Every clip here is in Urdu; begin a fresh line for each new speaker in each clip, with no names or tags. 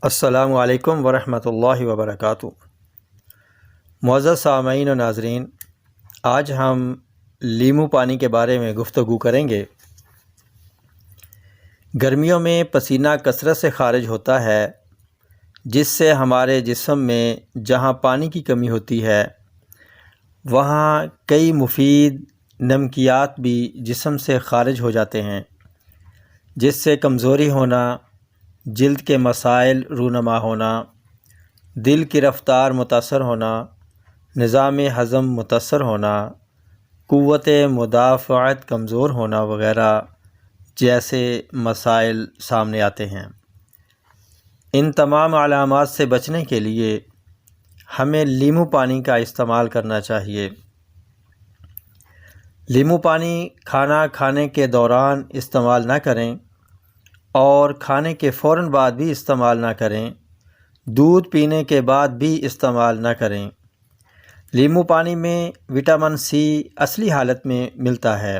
السلام علیکم ورحمۃ اللہ وبرکاتہ۔ معزز سامعین و ناظرین، آج ہم لیمو پانی کے بارے میں گفتگو کریں گے۔ گرمیوں میں پسینہ کثرت سے خارج ہوتا ہے، جس سے ہمارے جسم میں جہاں پانی کی کمی ہوتی ہے وہاں کئی مفید نمکیات بھی جسم سے خارج ہو جاتے ہیں، جس سے کمزوری ہونا، جلد کے مسائل رونما ہونا، دل کی رفتار متاثر ہونا، نظام ہضم متاثر ہونا، قوت مدافعت کمزور ہونا وغیرہ جیسے مسائل سامنے آتے ہیں۔ ان تمام علامات سے بچنے کے لیے ہمیں لیمو پانی کا استعمال کرنا چاہیے۔ لیمو پانی کھانا کھانے کے دوران استعمال نہ کریں اور کھانے کے فوراً بعد بھی استعمال نہ کریں، دودھ پینے کے بعد بھی استعمال نہ کریں۔ لیمو پانی میں وٹامن سی اصلی حالت میں ملتا ہے،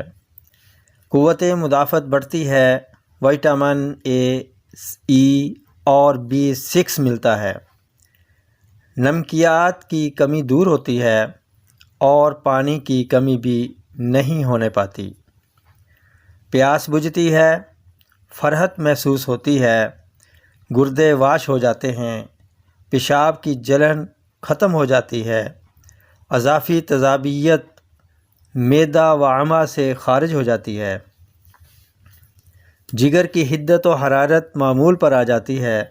قوت مدافعت بڑھتی ہے، وٹامن اے، ای اور B6 ملتا ہے، نمکیات کی کمی دور ہوتی ہے اور پانی کی کمی بھی نہیں ہونے پاتی۔ پیاس بجھتی ہے، فرحت محسوس ہوتی ہے، گردے واش ہو جاتے ہیں، پیشاب کی جلن ختم ہو جاتی ہے، اضافی تیزابیت معدہ و امعاء سے خارج ہو جاتی ہے، جگر کی حدت و حرارت معمول پر آ جاتی ہے۔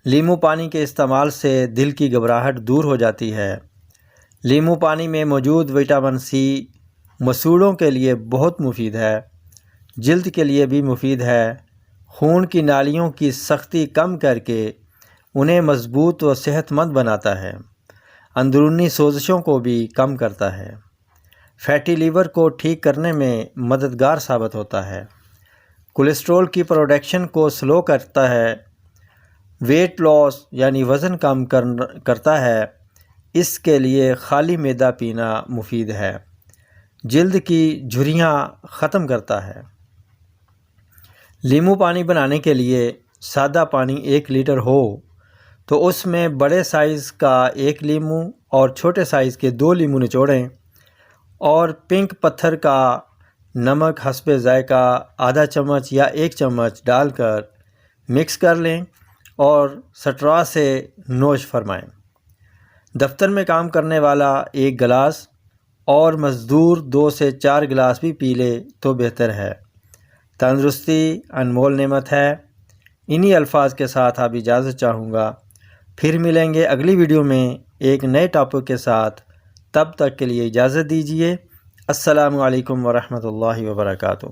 لیمو پانی کے استعمال سے دل کی گھبراہٹ دور ہو جاتی ہے۔ لیمو پانی میں موجود وٹامن سی مسوڑھوں کے لیے بہت مفید ہے، جلد کے لیے بھی مفید ہے، خون کی نالیوں کی سختی کم کر کے انہیں مضبوط و صحت مند بناتا ہے، اندرونی سوزشوں کو بھی کم کرتا ہے، فیٹی لیور کو ٹھیک کرنے میں مددگار ثابت ہوتا ہے، کولیسٹرول کی پروڈکشن کو سلو کرتا ہے، ویٹ لاس یعنی وزن کم کرتا ہے، اس کے لیے خالی معدہ پینا مفید ہے، جلد کی جھریاں ختم کرتا ہے۔ لیمو پانی بنانے کے لیے سادہ پانی 1 لیٹر ہو تو اس میں بڑے سائز کا 1 لیمو اور چھوٹے سائز کے 2 لیمو نچوڑیں اور پنک پتھر کا نمک حسب ذائقہ آدھا چمچ یا 1 چمچ ڈال کر مکس کر لیں اور سٹرا سے نوش فرمائیں۔ دفتر میں کام کرنے والا 1 گلاس اور مزدور 2 سے 4 گلاس بھی پی لے تو بہتر ہے۔ تندرستی انمول نعمت ہے۔ انہی الفاظ کے ساتھ اب اجازت چاہوں گا، پھر ملیں گے اگلی ویڈیو میں ایک نئے ٹاپک کے ساتھ، تب تک کے لیے اجازت دیجیے۔ السلام علیکم ورحمۃ اللہ وبرکاتہ۔